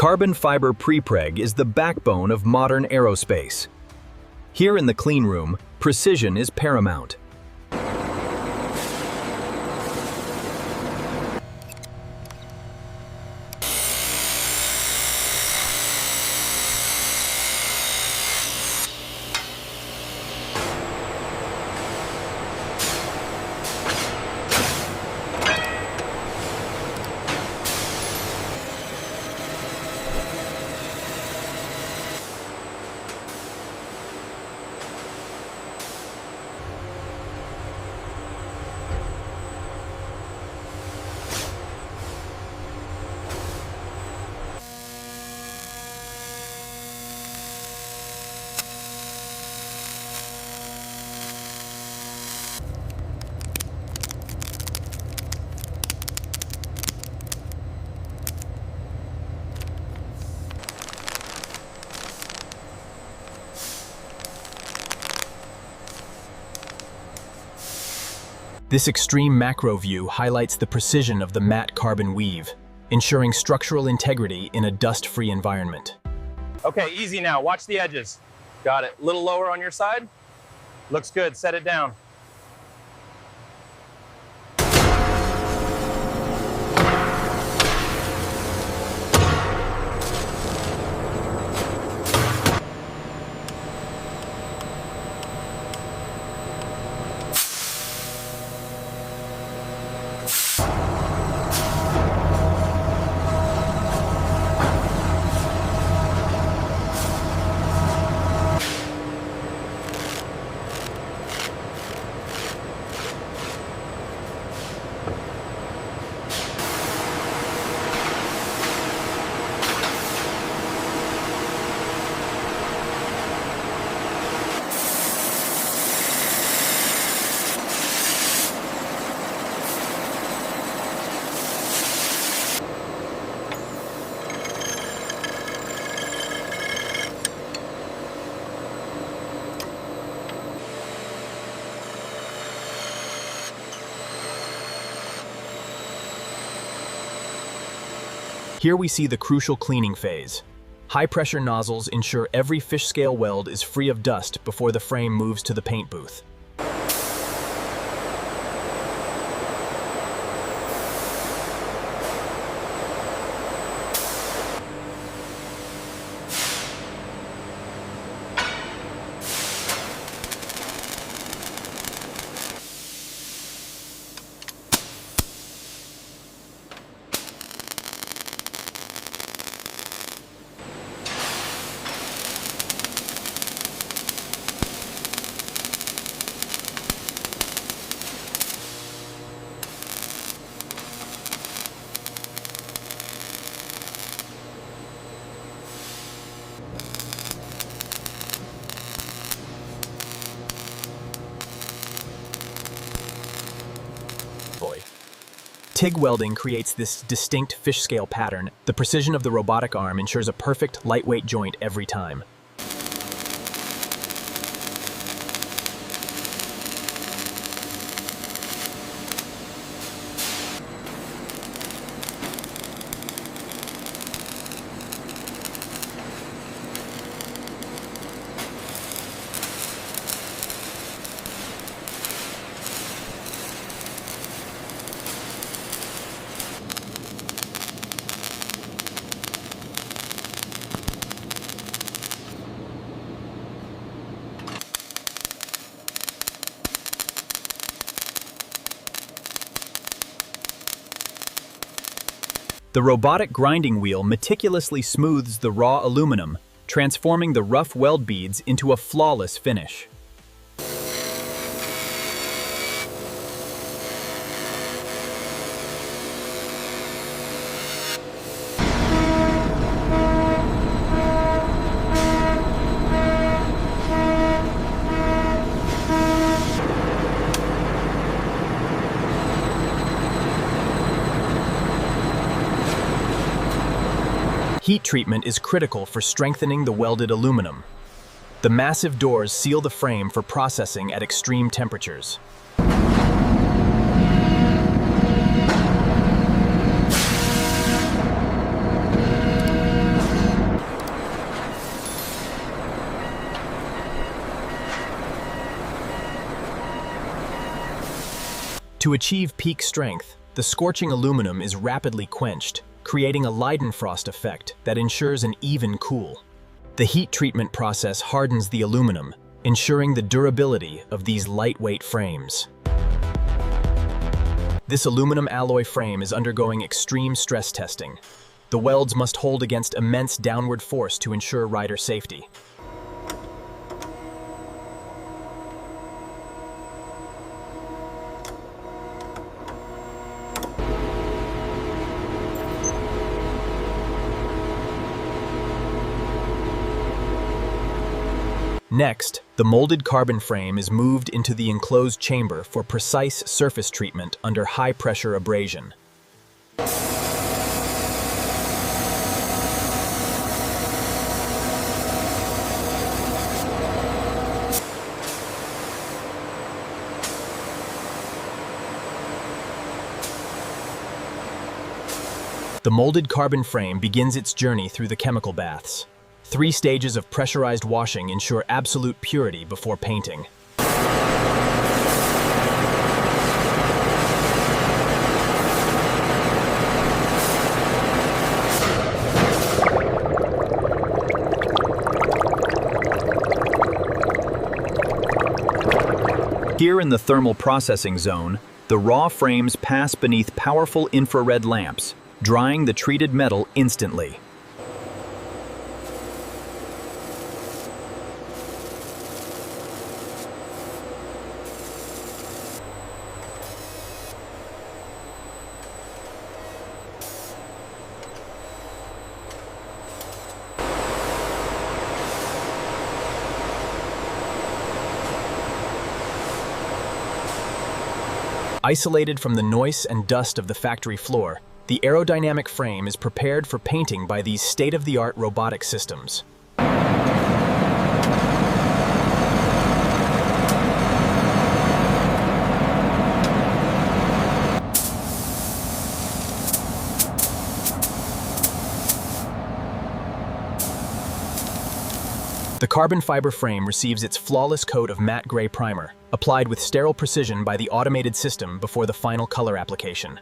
Carbon fiber prepreg is the backbone of modern aerospace. Here in the clean room, precision is paramount. This extreme macro view highlights the precision of the matte carbon weave, ensuring structural integrity in a dust-free environment. Okay, easy now. Watch the edges. Got it. A little lower on your side. Looks good. Set it down. Here we see the crucial cleaning phase. High-pressure nozzles ensure every fish scale weld is free of dust before the frame moves to the paint booth. TIG welding creates this distinct fish scale pattern. The precision of the robotic arm ensures a perfect, lightweight joint every time. The robotic grinding wheel meticulously smooths the raw aluminum, transforming the rough weld beads into a flawless finish. Heat treatment is critical for strengthening the welded aluminum. The massive doors seal the frame for processing at extreme temperatures. To achieve peak strength, the scorching aluminum is rapidly quenched, creating a Leidenfrost effect that ensures an even cool. The heat treatment process hardens the aluminum, ensuring the durability of these lightweight frames. This aluminum alloy frame is undergoing extreme stress testing. The welds must hold against immense downward force to ensure rider safety. Next, the molded carbon frame is moved into the enclosed chamber for precise surface treatment under high-pressure abrasion. The molded carbon frame begins its journey through the chemical baths. 3 stages of pressurized washing ensure absolute purity before painting. Here in the thermal processing zone, the raw frames pass beneath powerful infrared lamps, drying the treated metal instantly. Isolated from the noise and dust of the factory floor, the aerodynamic frame is prepared for painting by these state-of-the-art robotic systems. The carbon fiber frame receives its flawless coat of matte gray primer, applied with sterile precision by the automated system before the final color application.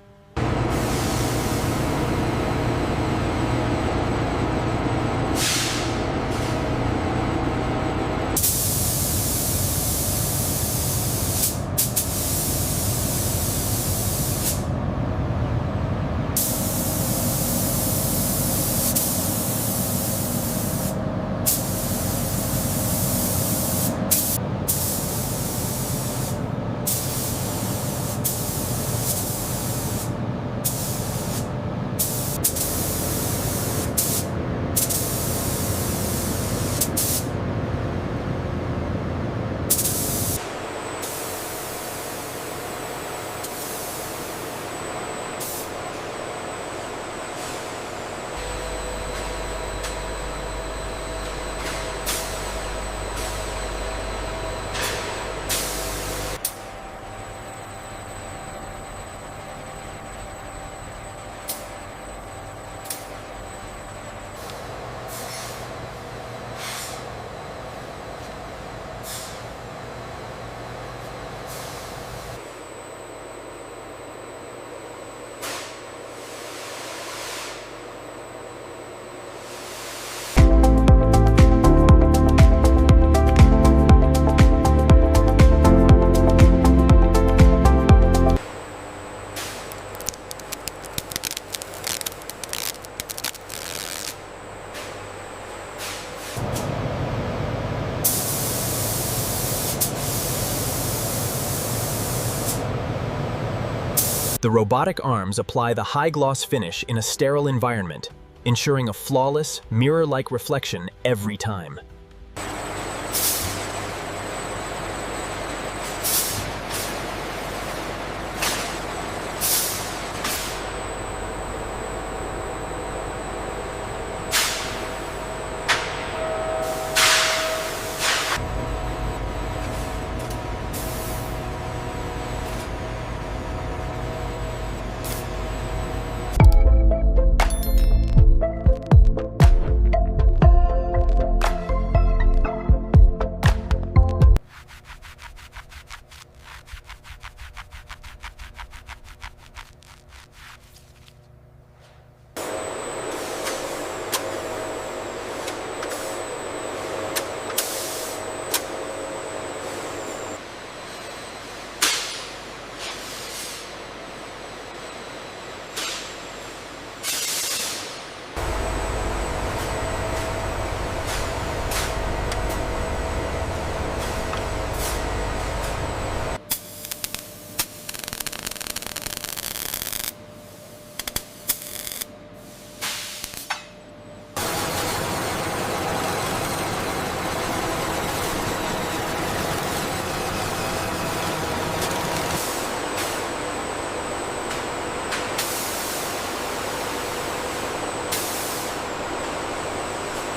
The robotic arms apply the high-gloss finish in a sterile environment, ensuring a flawless, mirror-like reflection every time.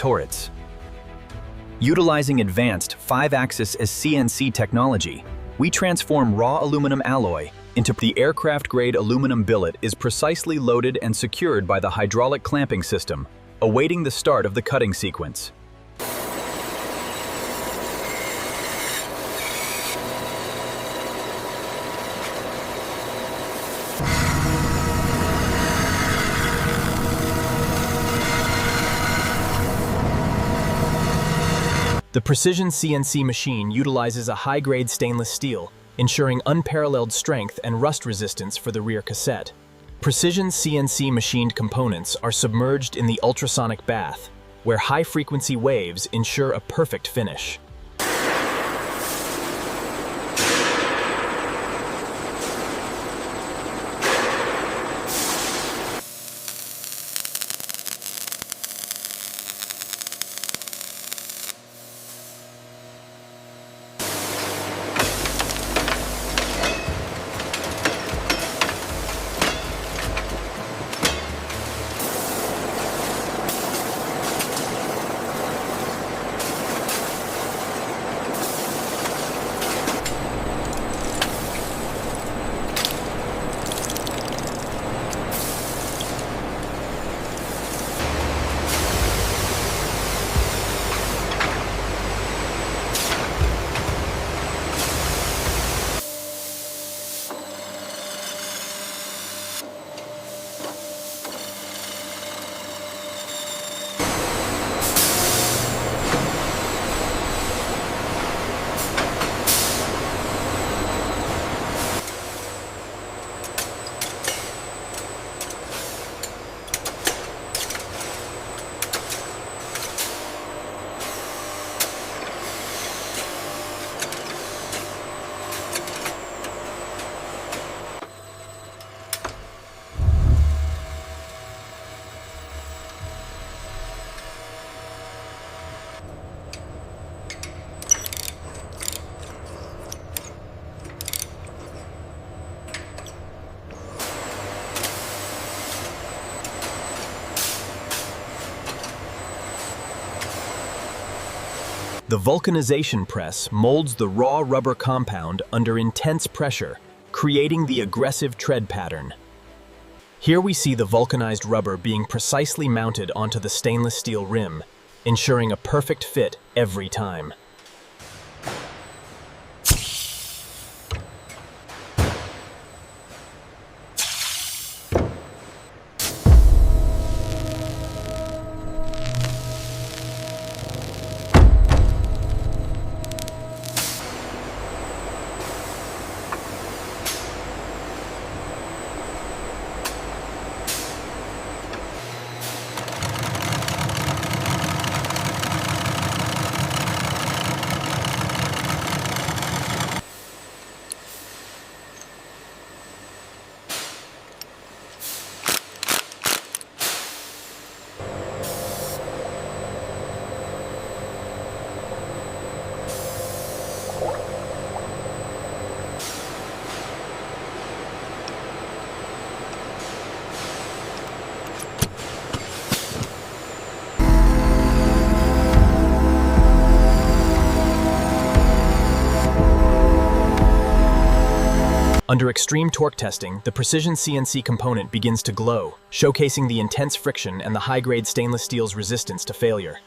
turrets. Utilizing advanced 5-axis as CNC technology, we transform raw aluminum alloy into the aircraft-grade aluminum billet is precisely loaded and secured by the hydraulic clamping system, awaiting the start of the cutting sequence. The precision CNC machine utilizes a high-grade stainless steel, ensuring unparalleled strength and rust resistance for the rear cassette. Precision CNC machined components are submerged in the ultrasonic bath, where high-frequency waves ensure a perfect finish. The vulcanization press molds the raw rubber compound under intense pressure, creating the aggressive tread pattern. Here we see the vulcanized rubber being precisely mounted onto the stainless steel rim, ensuring a perfect fit every time. Under extreme torque testing, the precision CNC component begins to glow, showcasing the intense friction and the high-grade stainless steel's resistance to failure.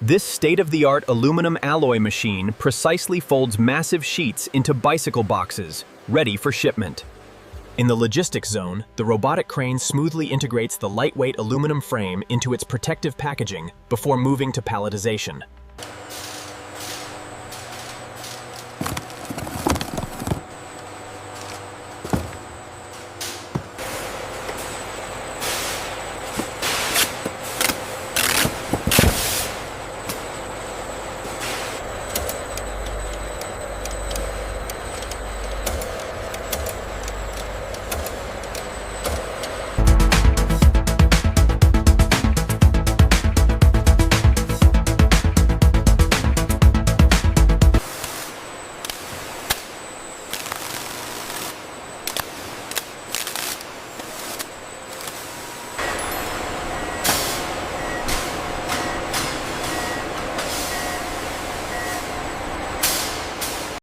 This state-of-the-art aluminum alloy machine precisely folds massive sheets into bicycle boxes, ready for shipment. In the logistics zone, the robotic crane smoothly integrates the lightweight aluminum frame into its protective packaging before moving to palletization.